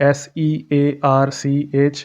=SEARCH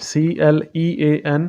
CLEAN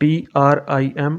TRIM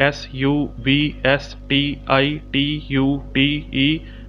SUBSTITUTE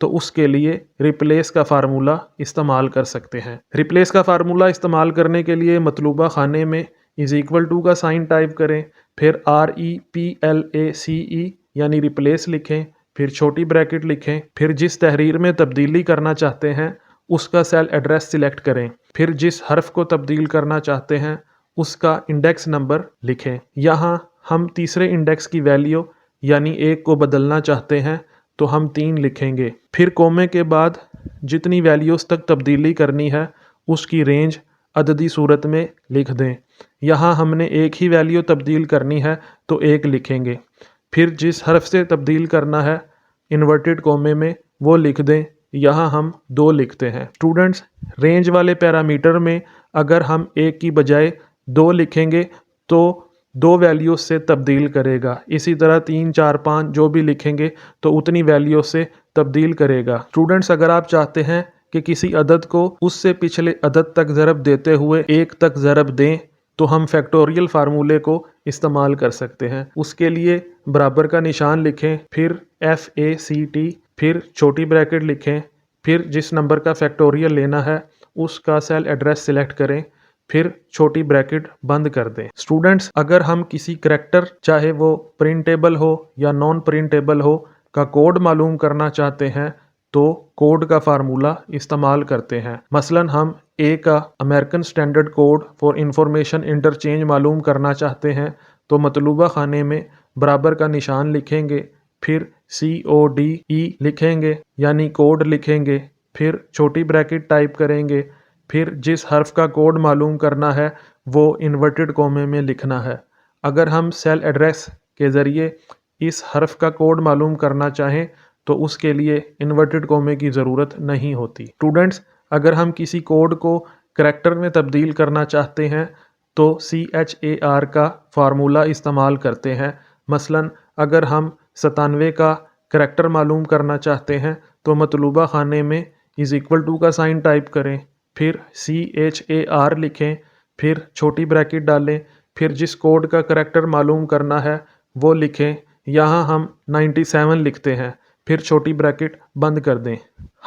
تو اس کے لیے ریپلیس کا فارمولہ استعمال کر سکتے ہیں۔ ریپلیس کا فارمولہ استعمال کرنے کے لیے مطلوبہ خانے میں = کا سائن ٹائپ کریں، پھر REPLACE یعنی ریپلیس لکھیں، پھر چھوٹی بریکٹ لکھیں، پھر جس تحریر میں تبدیلی کرنا چاہتے ہیں اس کا سیل ایڈریس سلیکٹ کریں، پھر جس حرف کو تبدیل کرنا چاہتے ہیں اس کا انڈیکس نمبر لکھیں۔ یہاں ہم تیسرے انڈیکس کی ویلیو یعنی 1 کو بدلنا چاہتے ہیں تو ہم 3 لکھیں گے، پھر کومے کے بعد جتنی ویلیوز تک تبدیلی کرنی ہے اس کی رینج عددی صورت میں لکھ دیں۔ یہاں ہم نے ایک ہی ویلیو تبدیل کرنی ہے تو 1 لکھیں گے، پھر جس حرف سے تبدیل کرنا ہے انورٹڈ کومے میں وہ لکھ دیں، یہاں ہم 2 لکھتے ہیں۔ اسٹوڈنٹس، رینج والے پیرامیٹر میں اگر ہم 1 کی بجائے 2 لکھیں گے تو 2 ویلیوز سے تبدیل کرے گا، اسی طرح 3 4 5 جو بھی لکھیں گے تو اتنی ویلیو سے تبدیل کرے گا۔ اسٹوڈنٹس، اگر آپ چاہتے ہیں کہ کسی عدد کو اس سے پچھلے عدد تک ضرب دیتے ہوئے 1 تک ضرب دیں تو ہم فیکٹوریل فارمولے کو استعمال کر سکتے ہیں۔ اس کے لیے برابر کا نشان لکھیں، پھر FACT، پھر چھوٹی بریکٹ لکھیں، پھر جس نمبر کا فیکٹوریل لینا ہے اس کا سیل ایڈریس سلیکٹ کریں، پھر چھوٹی بریکٹ بند کر دیں۔ اسٹوڈنٹس، اگر ہم کسی کریکٹر چاہے وہ پرنٹیبل ہو یا نان پرنٹیبل ہو کا کوڈ معلوم کرنا چاہتے ہیں تو کوڈ کا فارمولہ استعمال کرتے ہیں۔ مثلا ہم A کا American standard code for information interchange معلوم کرنا چاہتے ہیں تو مطلوبہ خانے میں برابر کا نشان لکھیں گے، پھر CODE لکھیں گے یعنی کوڈ لکھیں گے، پھر چھوٹی بریکٹ ٹائپ کریں گے، پھر جس حرف کا کوڈ معلوم کرنا ہے وہ انورٹڈ کومے میں لکھنا ہے۔ اگر ہم سیل ایڈریس کے ذریعے اس حرف کا کوڈ معلوم کرنا چاہیں تو اس کے لیے انورٹڈ کومے کی ضرورت نہیں ہوتی۔ اسٹوڈنٹس، اگر ہم کسی کوڈ کو کریکٹر میں تبدیل کرنا چاہتے ہیں تو CHAR کا فارمولہ استعمال کرتے ہیں۔ مثلا اگر ہم 97 کا کریکٹر معلوم کرنا چاہتے ہیں تو مطلوبہ خانے میں = کا سائن ٹائپ کریں، پھر CHAR لکھیں، پھر چھوٹی بریکٹ ڈالیں، پھر جس کوڈ کا کریکٹر معلوم کرنا ہے وہ لکھیں، یہاں ہم 97 لکھتے ہیں، پھر چھوٹی بریکٹ بند کر دیں۔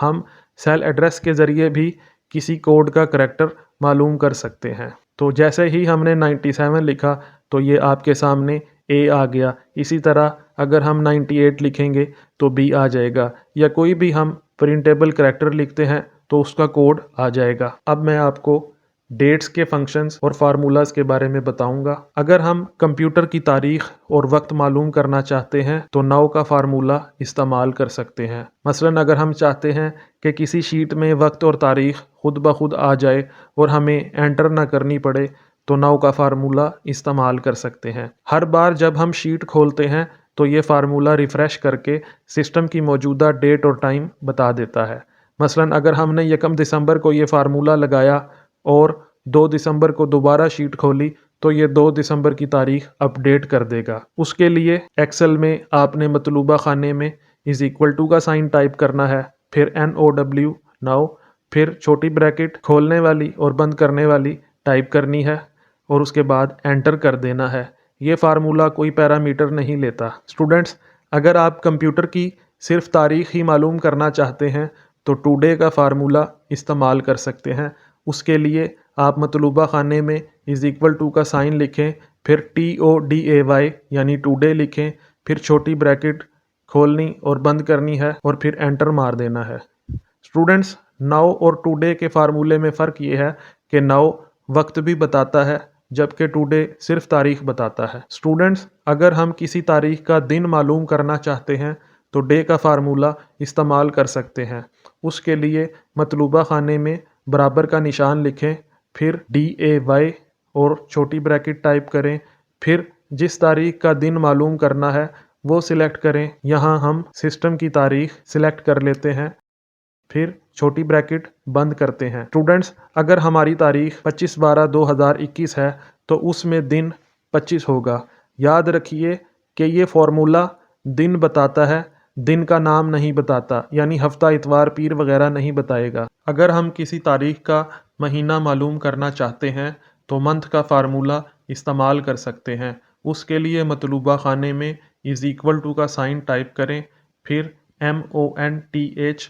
ہم سیل ایڈریس کے ذریعے بھی کسی کوڈ کا کریکٹر معلوم کر سکتے ہیں۔ تو جیسے ہی ہم نے 97 لکھا تو یہ آپ کے سامنے A آ گیا، اسی طرح اگر ہم 98 لکھیں گے تو B آ جائے گا، یا کوئی بھی ہم پرنٹیبل کریکٹر لکھتے ہیں تو اس کا کوڈ آ جائے گا۔ اب میں آپ کو ڈیٹس کے فنکشنز اور فارمولاز کے بارے میں بتاؤں گا۔ اگر ہم کمپیوٹر کی تاریخ اور وقت معلوم کرنا چاہتے ہیں تو ناؤ کا فارمولہ استعمال کر سکتے ہیں۔ مثلا اگر ہم چاہتے ہیں کہ کسی شیٹ میں وقت اور تاریخ خود بخود آ جائے اور ہمیں انٹر نہ کرنی پڑے تو ناؤ کا فارمولہ استعمال کر سکتے ہیں۔ ہر بار جب ہم شیٹ کھولتے ہیں تو یہ فارمولہ ریفریش کر کے سسٹم کی موجودہ ڈیٹ اور ٹائم بتا دیتا ہے۔ مثلا اگر ہم نے 1 دسمبر کو یہ فارمولہ لگایا اور 2 دسمبر کو دوبارہ شیٹ کھولی تو یہ 2 دسمبر کی تاریخ اپ ڈیٹ کر دے گا۔ اس کے لیے ایکسل میں آپ نے مطلوبہ خانے میں = کا سائن ٹائپ کرنا ہے، پھر NOW ناؤ، پھر چھوٹی بریکٹ کھولنے والی اور بند کرنے والی ٹائپ کرنی ہے اور اس کے بعد انٹر کر دینا ہے۔ یہ فارمولہ کوئی پیرامیٹر نہیں لیتا۔ اسٹوڈنٹس، اگر آپ کمپیوٹر کی صرف تاریخ ہی معلوم کرنا چاہتے ہیں تو ٹوڈے کا فارمولہ استعمال کر سکتے ہیں۔ اس کے لیے آپ مطلوبہ خانے میں = کا سائن لکھیں، پھر TODAY یعنی ٹوڈے لکھیں، پھر چھوٹی بریکٹ کھولنی اور بند کرنی ہے اور پھر انٹر مار دینا ہے۔ اسٹوڈنٹس، ناؤ اور ٹوڈے کے فارمولے میں فرق یہ ہے کہ ناؤ وقت بھی بتاتا ہے جبکہ ٹوڈے صرف تاریخ بتاتا ہے۔ اسٹوڈنٹس، اگر ہم کسی تاریخ کا دن معلوم کرنا چاہتے ہیں تو ڈے کا فارمولہ استعمال کر سکتے ہیں۔ اس کے لیے مطلوبہ خانے میں برابر کا نشان لکھیں، پھر DAY اور چھوٹی بریکٹ ٹائپ کریں، پھر جس تاریخ کا دن معلوم کرنا ہے وہ سلیکٹ کریں، یہاں ہم سسٹم کی تاریخ سلیکٹ کر لیتے ہیں، پھر چھوٹی بریکٹ بند کرتے ہیں۔ اسٹوڈنٹس، اگر ہماری تاریخ 25/12/2021 ہے تو اس میں دن 25 ہوگا۔ یاد رکھیے کہ یہ فارمولہ دن بتاتا ہے، دن کا نام نہیں بتاتا، یعنی ہفتہ، اتوار، پیر وغیرہ نہیں بتائے گا۔ اگر ہم کسی تاریخ کا مہینہ معلوم کرنا چاہتے ہیں تو منتھ کا فارمولہ استعمال کر سکتے ہیں۔ اس کے لیے مطلوبہ خانے میں = کا سائن ٹائپ کریں، پھر MONTH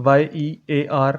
YEAR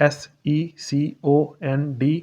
SECOND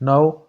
9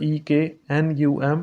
WEEKNUM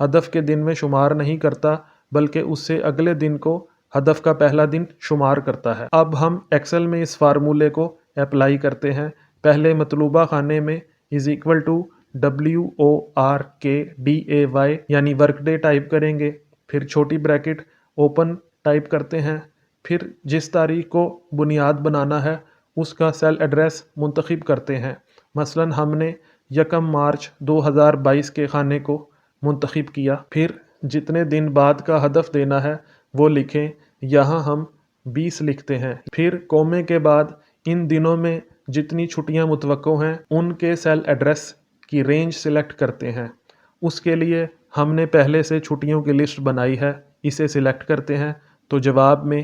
ہدف کے دن میں شمار نہیں کرتا بلکہ اس سے اگلے دن کو ہدف کا پہلا دن شمار کرتا ہے۔ اب ہم ایکسل میں اس فارمولے کو اپلائی کرتے ہیں۔ پہلے مطلوبہ خانے میں WORKDAY یعنی ورک ڈے ٹائپ کریں گے، پھر چھوٹی بریکٹ اوپن ٹائپ کرتے ہیں، پھر جس تاریخ کو بنیاد بنانا ہے اس کا سیل ایڈریس منتخب کرتے ہیں۔ مثلا ہم نے 1 مارچ 2022 کے خانے کو منتخب کیا، پھر جتنے دن بعد کا ہدف دینا ہے وہ لکھیں، یہاں ہم 20 لکھتے ہیں، پھر کومے کے بعد ان دنوں میں جتنی چھٹیاں متوقع ہیں ان کے سیل ایڈریس کی رینج سلیکٹ کرتے ہیں۔ اس کے لیے ہم نے پہلے سے چھٹیوں کی لسٹ بنائی ہے، اسے سلیکٹ کرتے ہیں تو جواب میں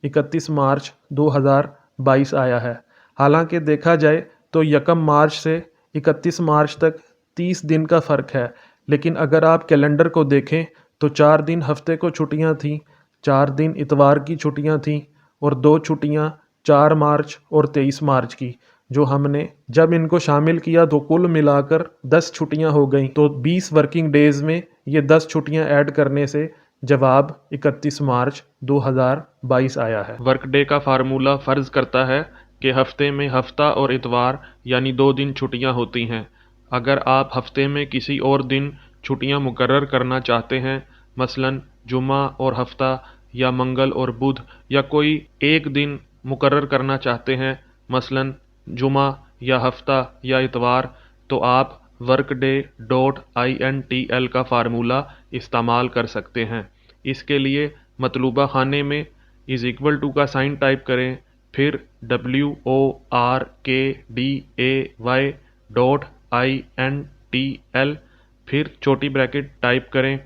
31 مارچ 2022 آیا ہے۔ حالانکہ دیکھا جائے تو 1 مارچ سے 31 مارچ تک 30 دن کا فرق ہے، لیکن اگر آپ کیلنڈر کو دیکھیں تو 4 دن ہفتے کو چھٹیاں تھیں، 4 دن اتوار کی چھٹیاں تھیں اور 2 چھٹیاں 4 مارچ اور 23 مارچ کی، جو ہم نے جب ان کو شامل کیا تو کل ملا کر 10 چھٹیاں ہو گئیں۔ تو 20 ورکنگ ڈیز میں یہ 10 چھٹیاں ایڈ کرنے سے جواب 31 مارچ 2022 آیا ہے۔ ورک ڈے کا فارمولہ فرض کرتا ہے کہ ہفتے میں ہفتہ اور اتوار یعنی 2 دن چھٹیاں ہوتی ہیں۔ اگر آپ ہفتے میں کسی اور دن چھٹیاں مقرر کرنا چاہتے ہیں، مثلا جمعہ اور ہفتہ یا منگل اور بدھ، یا کوئی ایک دن مقرر کرنا چاہتے ہیں مثلا جمعہ یا ہفتہ یا اتوار، تو آپ workday.intl کا فارمولہ استعمال کر سکتے ہیں۔ اس کے لیے مطلوبہ خانے میں کا سائن ٹائپ کریں، پھر WORKDAY.intl، پھر چھوٹی بریکٹ ٹائپ کریں،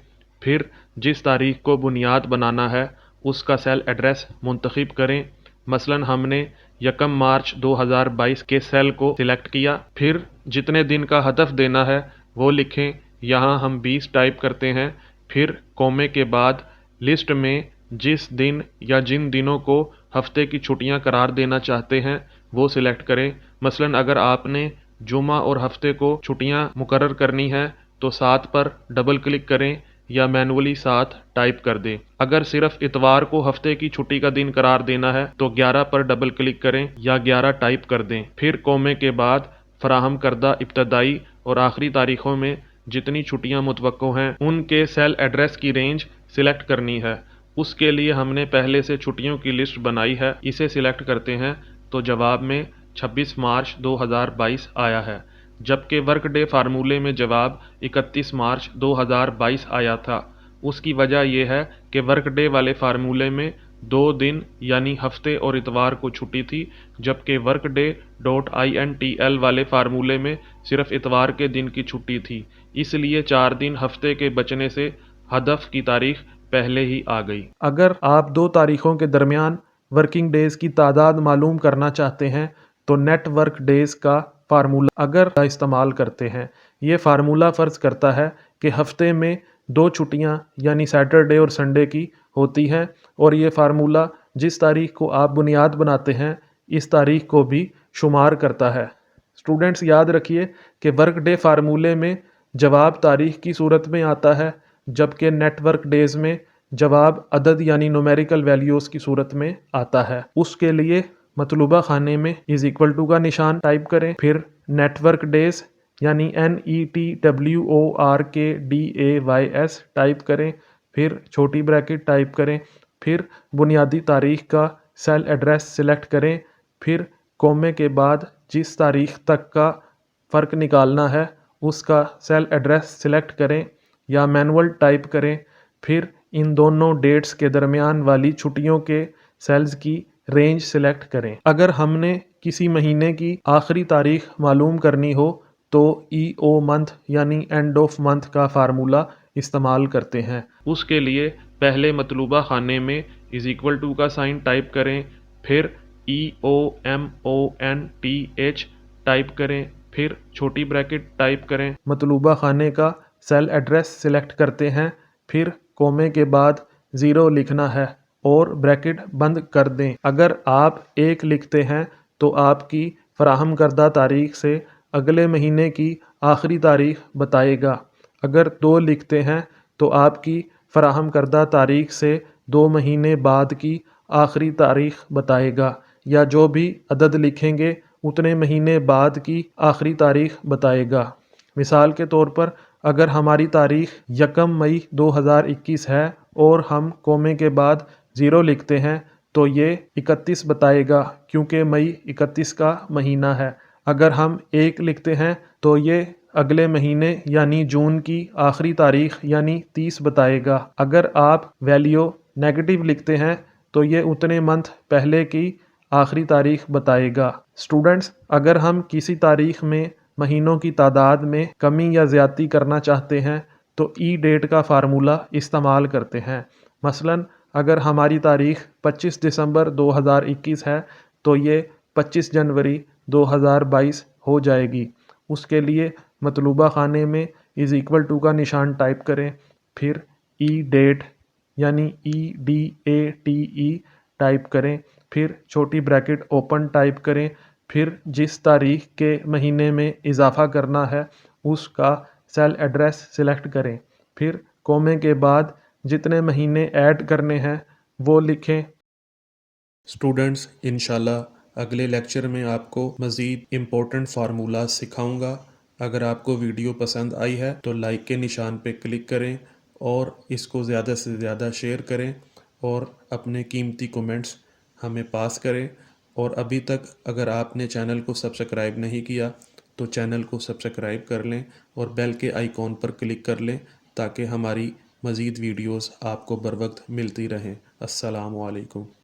پھر جس تاریخ کو بنیاد بنانا ہے اس کا سیل ایڈریس منتخب کریں۔ مثلا ہم نے 1 مارچ 2022 کے سیل کو سلیکٹ کیا، پھر جتنے دن کا ہدف دینا ہے وہ لکھیں، یہاں ہم 20 ٹائپ کرتے ہیں، پھر کومے کے بعد لسٹ میں جس دن یا جن دنوں کو ہفتے کی چھٹیاں قرار دینا چاہتے ہیں وہ سلیکٹ کریں۔ مثلا اگر آپ نے جمعہ اور ہفتے کو چھٹیاں مقرر کرنی ہے تو 7 پر ڈبل کلک کریں یا مینولی 7 ٹائپ کر دیں۔ اگر صرف اتوار کو ہفتے کی چھٹی کا دن قرار دینا ہے تو 11 پر ڈبل کلک کریں یا 11 ٹائپ کر دیں، پھر کومے کے بعد فراہم کردہ ابتدائی اور آخری تاریخوں میں جتنی چھٹیاں متوقع ہیں ان کے سیل ایڈریس کی رینج سلیکٹ کرنی ہے۔ اس کے لیے ہم نے پہلے سے چھٹیوں کی لسٹ بنائی ہے، اسے سلیکٹ کرتے ہیں تو جواب میں 26 مارچ 2022 آیا ہے، جبکہ ورک ڈے فارمولے میں جواب 31 مارچ 2022 آیا تھا۔ اس کی وجہ یہ ہے کہ ورک ڈے والے فارمولے میں 2 دن یعنی ہفتے اور اتوار کو چھٹی تھی، جبکہ ورک ڈے .intl والے فارمولے میں صرف اتوار کے دن کی چھٹی تھی، اس لیے 4 دن ہفتے کے بچنے سے ہدف کی تاریخ پہلے ہی آ گئی۔ اگر آپ 2 تاریخوں کے درمیان ورکنگ ڈیز کی تعداد معلوم کرنا چاہتے ہیں تو نیٹ ورک ڈیز کا فارمولہ اگر استعمال کرتے ہیں۔ یہ فارمولہ فرض کرتا ہے کہ ہفتے میں 2 چھٹیاں یعنی سیٹرڈے اور سنڈے کی ہوتی ہیں، اور یہ فارمولہ جس تاریخ کو آپ بنیاد بناتے ہیں اس تاریخ کو بھی شمار کرتا ہے۔ اسٹوڈنٹس یاد رکھیے کہ ورک ڈے فارمولے میں جواب تاریخ کی صورت میں آتا ہے، جبکہ نیٹ ورک ڈیز میں جواب عدد یعنی نومیریکل ویلیوز کی صورت میں آتا ہے۔ اس کے لیے مطلوبہ خانے میں کا نشان ٹائپ کریں، پھر نیٹ ورک ڈیز یعنی NETWORKDAYS ٹائپ کریں، پھر چھوٹی بریکٹ ٹائپ کریں، پھر بنیادی تاریخ کا سیل ایڈریس سلیکٹ کریں، پھر کومے کے بعد جس تاریخ تک کا فرق نکالنا ہے اس کا سیل ایڈریس سلیکٹ کریں یا مینول ٹائپ کریں، پھر ان دونوں ڈیٹس کے درمیان والی چھٹیوں کے سیلز کی رینج سلیکٹ کریں۔ اگر ہم نے کسی مہینے کی آخری تاریخ معلوم کرنی ہو تو EO منتھ یعنی اینڈ آف منتھ کا فارمولہ استعمال کرتے ہیں۔ اس کے لیے پہلے مطلوبہ خانے میں کا سائن ٹائپ کریں، پھر EOMONTH ٹائپ کریں، پھر چھوٹی بریکٹ ٹائپ کریں، مطلوبہ خانے کا سیل ایڈریس سلیکٹ کرتے ہیں، پھر کومے کے بعد 0 لکھنا ہے اور بریکٹ بند کر دیں۔ اگر آپ 1 لکھتے ہیں تو آپ کی فراہم کردہ تاریخ سے اگلے مہینے کی آخری تاریخ بتائے گا۔ اگر 2 لکھتے ہیں تو آپ کی فراہم کردہ تاریخ سے 2 مہینے بعد کی آخری تاریخ بتائے گا، یا جو بھی عدد لکھیں گے اتنے مہینے بعد کی آخری تاریخ بتائے گا۔ مثال کے طور پر اگر ہماری تاریخ 1 مئی 2021 ہے اور ہم کومے کے بعد 0 لکھتے ہیں تو یہ 31 بتائے گا، کیونکہ مئی 31 کا مہینہ ہے۔ اگر ہم 1 لکھتے ہیں تو یہ اگلے مہینے یعنی جون کی آخری تاریخ یعنی 30 بتائے گا۔ اگر آپ ویلیو نیگیٹو لکھتے ہیں تو یہ اتنے منتھ پہلے کی آخری تاریخ بتائے گا۔ اسٹوڈنٹس، اگر ہم کسی تاریخ میں مہینوں کی تعداد میں کمی یا زیادتی کرنا چاہتے ہیں تو ای ڈیٹ کا فارمولہ استعمال کرتے ہیں۔ مثلاً اگر ہماری تاریخ 25 دسمبر 2021 ہے تو یہ 25 جنوری 2022 ہو جائے گی۔ اس کے لیے مطلوبہ خانے میں = کا نشان ٹائپ کریں، پھر ای ڈیٹ یعنی EDATE ٹائپ کریں، پھر چھوٹی بریکٹ اوپن ٹائپ کریں، پھر جس تاریخ کے مہینے میں اضافہ کرنا ہے اس کا سیل ایڈریس سلیکٹ کریں، پھر کومے کے بعد جتنے مہینے ایڈ کرنے ہیں وہ لکھیں۔ اسٹوڈنٹس، انشاءاللہ اگلے لیکچر میں آپ کو مزید امپورٹنٹ فارمولاز سکھاؤں گا۔ اگر آپ کو ویڈیو پسند آئی ہے تو لائک کے نشان پہ کلک کریں اور اس کو زیادہ سے زیادہ شیئر کریں اور اپنے قیمتی کومنٹس ہمیں پاس کریں۔ اور ابھی تک اگر آپ نے چینل کو سبسکرائب نہیں کیا تو چینل کو سبسکرائب کر لیں اور بیل کے آئیکن پر کلک کر لیں تاکہ ہماری مزید ویڈیوز آپ کو بر وقت ملتی رہیں۔ السلام علیکم۔